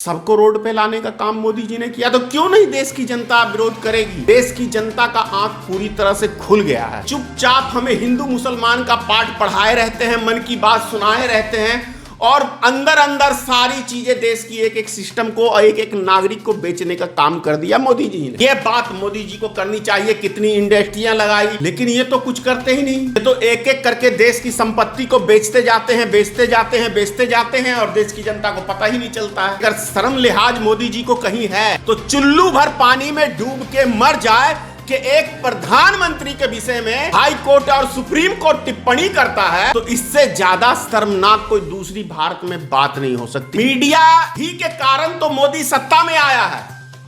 सबको रोड पे लाने का काम मोदी जी ने किया, तो क्यों नहीं देश की जनता विरोध करेगी। देश की जनता का आंख पूरी तरह से खुल गया है। चुपचाप हमें हिंदू मुसलमान का पाठ पढ़ाए रहते हैं, मन की बात सुनाए रहते हैं और अंदर अंदर सारी चीजें देश की एक एक सिस्टम को और एक एक नागरिक को बेचने का काम कर दिया मोदी जी ने। ये बात मोदी जी को करनी चाहिए। कितनी इंडस्ट्रियां लगाई, लेकिन ये तो कुछ करते ही नहीं। ये तो एक एक करके देश की संपत्ति को बेचते जाते हैं, बेचते जाते हैं, बेचते जाते हैं और देश की जनता को पता ही नहीं चलता है। अगर शर्म लिहाज मोदी जी को कहीं है तो चुल्लू भर पानी में डूब के मर जाए कि एक प्रधानमंत्री के विषय में हाई कोर्ट और सुप्रीम कोर्ट टिप्पणी करता है, तो इससे ज्यादा शर्मनाक कोई दूसरी भारत में बात नहीं हो सकती। मीडिया ही के कारण तो मोदी सत्ता में आया है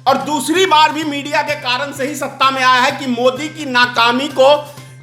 और दूसरी बार भी मीडिया के कारण से ही सत्ता में आया है कि मोदी की नाकामी को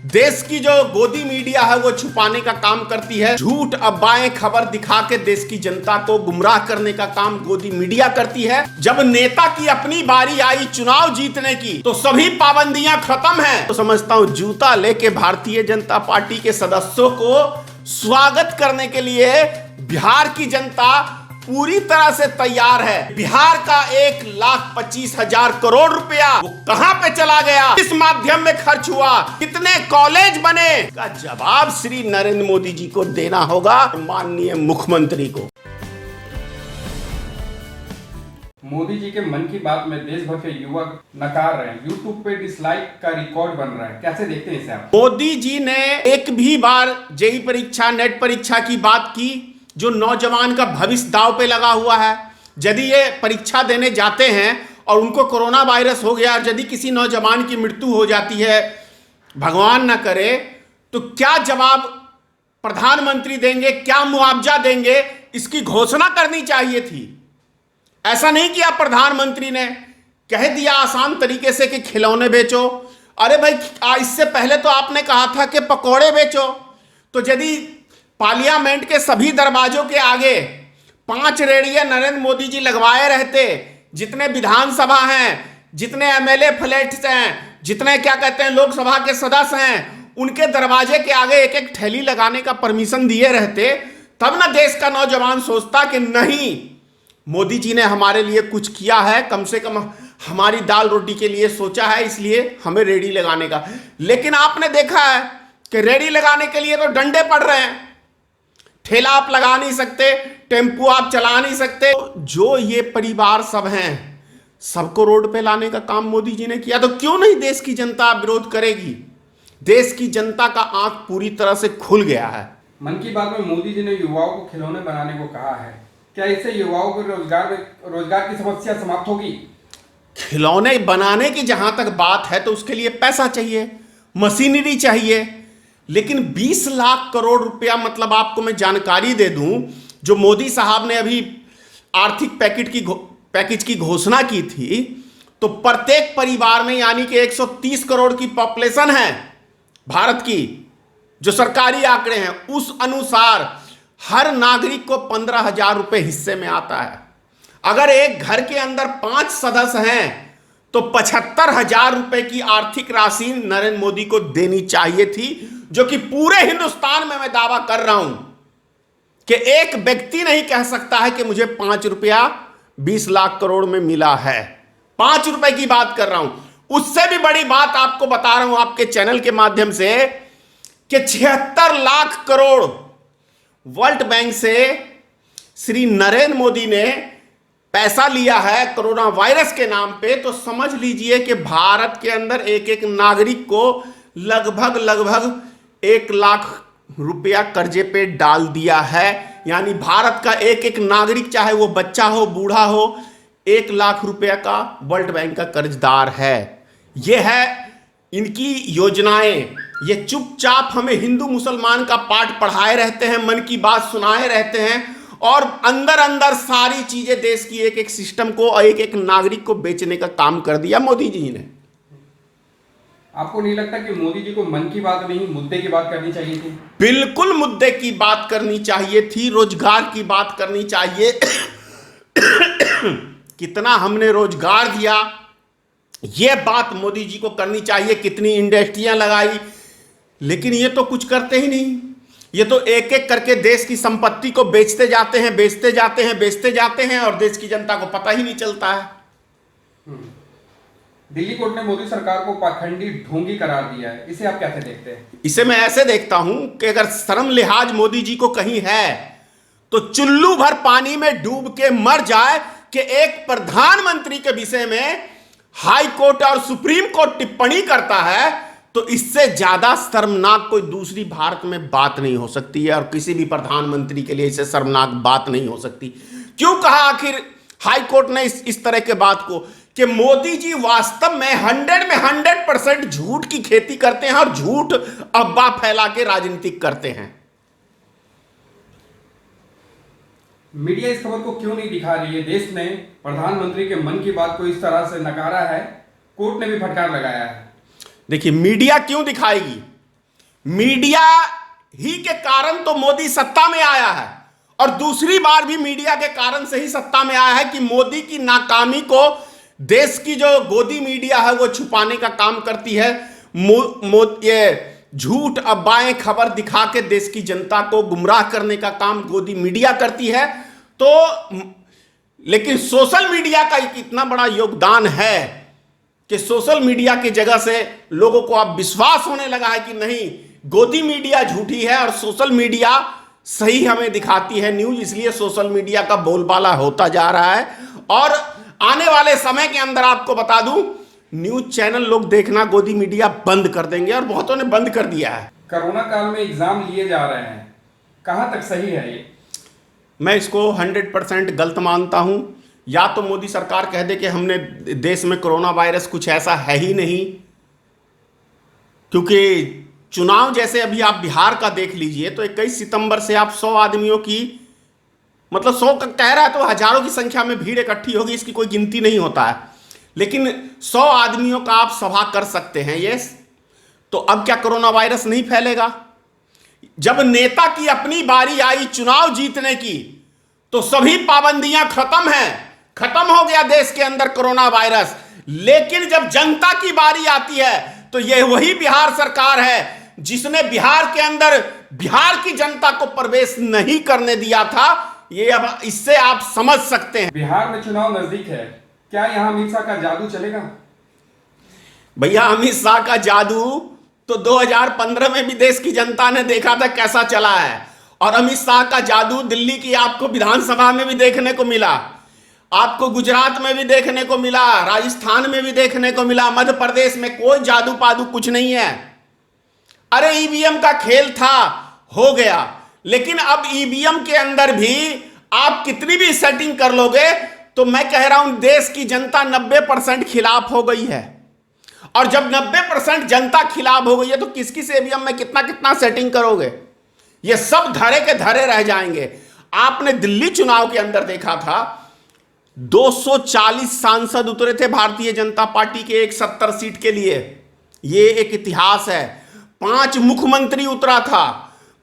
देश की जो गोदी मीडिया है वो छुपाने का काम करती है। झूठ अफवाहें खबर दिखा के देश की जनता को गुमराह करने का काम गोदी मीडिया करती है। जब नेता की अपनी बारी आई चुनाव जीतने की तो सभी पाबंदियां खत्म हैं। तो समझता हूं जूता लेके भारतीय जनता पार्टी के सदस्यों को स्वागत करने के लिए बिहार की जनता पूरी तरह से तैयार है। बिहार का 1,25,000 करोड़ रुपया वो कहां पे चला गया, किस माध्यम में खर्च हुआ, कितने कॉलेज बने का जवाब श्री नरेंद्र मोदी जी को देना होगा, माननीय मुख्यमंत्री को। मोदी जी के मन की बात में देश भर के युवक नकार रहे हैं। यूट्यूब पे डिसलाइक का रिकॉर्ड बन रहा है, कैसे देखते हैं इसे आप? मोदी जी ने एक भी बार जेईई परीक्षा, नेट परीक्षा की बात की? जो नौजवान का भविष्य दांव पे लगा हुआ है, यदि ये परीक्षा देने जाते हैं और उनको कोरोना वायरस हो गया और यदि किसी नौजवान की मृत्यु हो जाती है, भगवान ना करे, तो क्या जवाब प्रधानमंत्री देंगे, क्या मुआवजा देंगे, इसकी घोषणा करनी चाहिए थी। ऐसा नहीं किया प्रधानमंत्री ने, कह दिया आसान तरीके से कि खिलौने बेचो। अरे भाई, इससे पहले तो आपने कहा था कि पकौड़े बेचो। तो यदि पार्लियामेंट के सभी दरवाजों के आगे 5 रेडियो नरेंद्र मोदी जी लगवाए रहते, जितने विधानसभा हैं, जितने एमएलए फ्लैट्स हैं, जितने क्या कहते हैं लोकसभा के सदस्य हैं, उनके दरवाजे के आगे एक एक ठेली लगाने का परमिशन दिए रहते, तब ना देश का नौजवान सोचता कि नहीं, मोदी जी ने हमारे लिए कुछ किया है, कम से कम हमारी दाल रोटी के लिए सोचा है, इसलिए हमें रेडी लगाने का। लेकिन आपने देखा है कि रेडी लगाने के लिए तो डंडे पड़ रहे हैं। ठेला आप लगा नहीं सकते, टेम्पू आप चला नहीं सकते। जो ये परिवार सब हैं, सबको रोड पे लाने का काम मोदी जी ने किया, तो क्यों नहीं देश की जनता विरोध करेगी। देश की जनता का आंख पूरी तरह से खुल गया है। मन की बात में मोदी जी ने युवाओं को खिलौने बनाने को कहा है, क्या इससे युवाओं को रोजगार की समस्या समाप्त होगी? खिलौने बनाने की जहां तक बात है तो उसके लिए पैसा चाहिए, मशीनरी चाहिए, लेकिन 20 लाख करोड़ रुपया, मतलब आपको मैं जानकारी दे दूं, जो मोदी साहब ने अभी आर्थिक पैकेज की घोषणा की थी, तो प्रत्येक परिवार में, यानी कि 130 करोड़ की पॉपुलेशन है भारत की, जो सरकारी आंकड़े हैं उस अनुसार हर नागरिक को 15,000 रुपए हिस्से में आता है। अगर एक घर के अंदर 5 सदस्य हैं तो 75,000 रुपए की आर्थिक राशि नरेंद्र मोदी को देनी चाहिए थी, जो कि पूरे हिंदुस्तान में मैं दावा कर रहा हूं कि एक व्यक्ति नहीं कह सकता है कि मुझे 5 रुपया 20 लाख करोड़ में मिला है। 5 रुपए की बात कर रहा हूं। उससे भी बड़ी बात आपको बता रहा हूं आपके चैनल के माध्यम से कि 76 लाख करोड़ वर्ल्ड बैंक से श्री नरेंद्र मोदी ने पैसा लिया है कोरोना वायरस के नाम पे। तो समझ लीजिए कि भारत के अंदर एक एक नागरिक को लगभग 1 लाख रुपया कर्जे पे डाल दिया है। यानी भारत का एक एक नागरिक, चाहे वो बच्चा हो, बूढ़ा हो, 1 लाख रुपया का वर्ल्ड बैंक का कर्जदार है। ये है इनकी योजनाएं। ये चुपचाप हमें हिंदू मुसलमान का पाठ पढ़ाए रहते हैं, मन की बात सुनाए रहते हैं और अंदर अंदर सारी चीजें देश की एक एक सिस्टम को और एक एक नागरिक को बेचने का काम कर दिया मोदी जी ने। आपको नहीं लगता कि मोदी जी को मन की बात नहीं, मुद्दे की बात करनी चाहिए थी? बिल्कुल मुद्दे की बात करनी चाहिए थी, रोजगार की बात करनी चाहिए। कितना हमने रोजगार दिया, यह बात मोदी जी को करनी चाहिए। कितनी इंडस्ट्रियां लगाई, लेकिन ये तो कुछ करते ही नहीं। ये तो एक एक करके देश की संपत्ति को बेचते जाते हैं, बेचते जाते हैं, बेचते जाते हैं, और देश की जनता को पता ही नहीं चलता है। दिल्ली कोर्ट ने मोदी सरकार को पाखंडी ढोंगी करार दिया है, इसे आप कैसे देखते हैं? इसे मैं ऐसे देखता हूं कि अगर शर्म लिहाज मोदी जी को कहीं है तो चुल्लू भर पानी में डूब के मर जाए कि एक प्रधानमंत्री के विषय में हाई कोर्ट और सुप्रीम कोर्ट टिप्पणी करता है, तो इससे ज्यादा शर्मनाक कोई दूसरी भारत में बात नहीं हो सकती है, और किसी भी प्रधानमंत्री के लिए इससे शर्मनाक बात नहीं हो सकती। क्यों कहा आखिर हाई कोर्ट ने इस तरह के बात को कि मोदी जी वास्तव में 100% झूठ की खेती करते हैं और झूठ अफवाह फैला के राजनीतिक करते हैं। मीडिया इस खबर को क्यों नहीं दिखा रही है? देश ने प्रधानमंत्री के मन की बात को इस तरह से नकारा है, कोर्ट ने भी फटकार लगाया है। देखिए, मीडिया क्यों दिखाएगी? मीडिया ही के कारण तो मोदी सत्ता में आया है, और दूसरी बार भी मीडिया के कारण से ही सत्ता में आया है कि मोदी की नाकामी को देश की जो गोदी मीडिया है वो छुपाने का काम करती है। ये झूठ अफवाहें खबर दिखा के देश की जनता को गुमराह करने का काम गोदी मीडिया करती है। तो लेकिन सोशल मीडिया का एक इतना बड़ा योगदान है कि सोशल मीडिया की जगह से लोगों को अब विश्वास होने लगा है कि नहीं, गोदी मीडिया झूठी है और सोशल मीडिया सही हमें दिखाती है न्यूज, इसलिए सोशल मीडिया का बोलबाला होता जा रहा है। और आने वाले समय के अंदर आपको बता दूं, न्यूज चैनल लोग देखना गोदी मीडिया बंद कर देंगे, और बहुतों ने बंद कर दिया है। कोरोना काल में एग्जाम लिए जा रहे हैं, कहां तक सही है ये? मैं इसको 100% गलत मानता हूं। या तो मोदी सरकार कह दे कि हमने देश में कोरोना वायरस कुछ ऐसा है ही नहीं, क्योंकि चुनाव जैसे अभी आप बिहार का देख लीजिए तो 21 सितंबर से आप 100 आदमियों की, मतलब 100 का कह रहा है तो हजारों की संख्या में भीड़ इकट्ठी होगी, इसकी कोई गिनती नहीं होता है, लेकिन 100 आदमियों का आप सभा कर सकते हैं। ये तो अब क्या कोरोना वायरस नहीं फैलेगा? जब नेता की अपनी बारी आई चुनाव जीतने की तो सभी पाबंदियां खत्म हैं, खत्म हो गया देश के अंदर कोरोना वायरस। लेकिन जब जनता की बारी आती है तो यह वही बिहार सरकार है जिसने बिहार के अंदर बिहार की जनता को प्रवेश नहीं करने दिया था। ये अब इससे आप समझ सकते हैं। बिहार में चुनाव नजदीक है, क्या यहां अमित शाह का जादू चलेगा? भैया, अमित शाह का जादू तो 2015 में भी देश की जनता ने देखा था कैसा चला है, और अमित शाह का जादू दिल्ली की आपको विधानसभा में भी देखने को मिला, आपको गुजरात में भी देखने को मिला, राजस्थान में भी देखने को मिला, मध्य प्रदेश में कोई जादू पादू कुछ नहीं है। अरे ईवीएम का खेल था, हो गया, लेकिन अब ईवीएम के अंदर भी आप कितनी भी सेटिंग कर लोगे तो मैं कह रहा हूं देश की जनता 90% खिलाफ हो गई है। और जब 90% जनता खिलाफ हो गई है तो किस किस ईवीएम में कितना कितना सेटिंग करोगे? ये सब धरे के धरे रह जाएंगे। आपने दिल्ली चुनाव के अंदर देखा था 240 सांसद उतरे थे भारतीय जनता पार्टी के 170 सीट के लिए, ये एक इतिहास है। 5 मुख्यमंत्री उतरा था,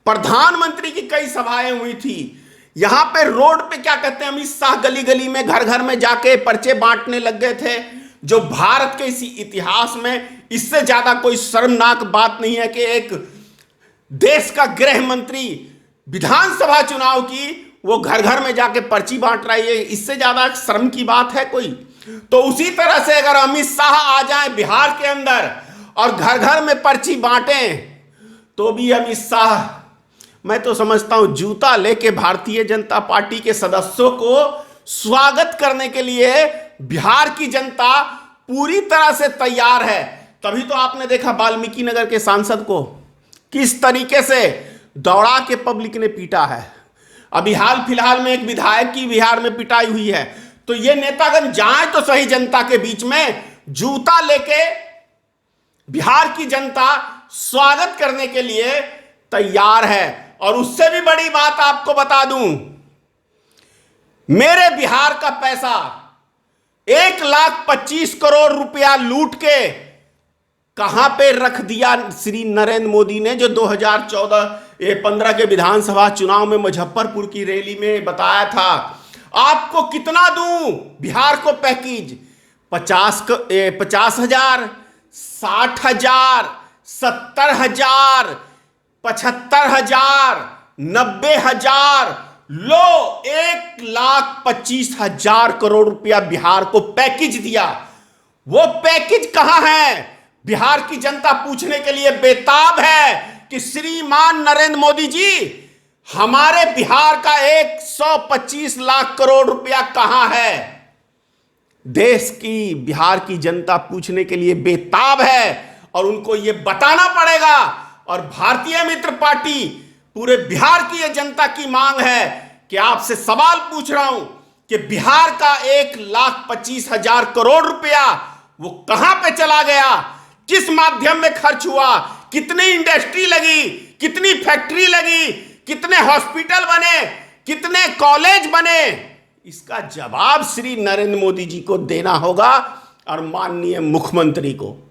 प्रधानमंत्री की कई सभाएं हुई थी। यहां पे रोड पे क्या कहते हैं, अमित शाह गली गली में घर घर में जाके पर्चे बांटने लग गए थे, जो भारत के इसी इतिहास में इससे ज्यादा कोई शर्मनाक बात नहीं है कि एक देश का गृह मंत्री विधानसभा चुनाव की वो घर घर में जाके पर्ची बांट रहा है। इससे ज्यादा शर्म की बात है कोई? तो उसी तरह से अगर अमित शाह आ जाए बिहार के अंदर और घर घर में पर्ची बांटें तो भी अमित शाह, मैं तो समझता हूं जूता लेके भारतीय जनता पार्टी के सदस्यों को स्वागत करने के लिए बिहार की जनता पूरी तरह से तैयार है। तभी तो आपने देखा वाल्मीकि नगर के सांसद को किस तरीके से दौड़ा के पब्लिक ने पीटा है। अभी हाल फिलहाल में एक विधायक की बिहार में पिटाई हुई है। तो ये नेतागण जाए तो सही जनता के बीच में, जूता लेके बिहार की जनता स्वागत करने के लिए तैयार है। और उससे भी बड़ी बात आपको बता दूं, मेरे बिहार का पैसा 1,25 करोड़ रुपया लूट के कहां पे रख दिया श्री नरेंद्र मोदी ने, जो 2014-15 के विधानसभा चुनाव में मुजफ्फरपुर की रैली में बताया था आपको कितना दूं बिहार को पैकेज, 50,000, 60,000, 70,000, 75,000, 90,000, लो 1,25,000 करोड़ रुपया बिहार को पैकेज दिया। वो पैकेज कहां है? बिहार की जनता पूछने के लिए बेताब है कि श्रीमान नरेंद्र मोदी जी, हमारे बिहार का 125 लाख करोड़ रुपया कहां है? देश की, बिहार की जनता पूछने के लिए बेताब है और उनको यह बताना पड़ेगा। और भारतीय मित्र पार्टी, पूरे बिहार की यह जनता की मांग है कि आपसे सवाल पूछ रहा हूं कि बिहार का 1,25,000 करोड़ रुपया वो कहां पे चला गया? किस माध्यम में खर्च हुआ? कितनी इंडस्ट्री लगी? कितनी फैक्ट्री लगी? कितने हॉस्पिटल बने? कितने कॉलेज बने? इसका जवाब श्री नरेंद्र मोदी जी को देना होगा और माननीय मुख्यमंत्री को।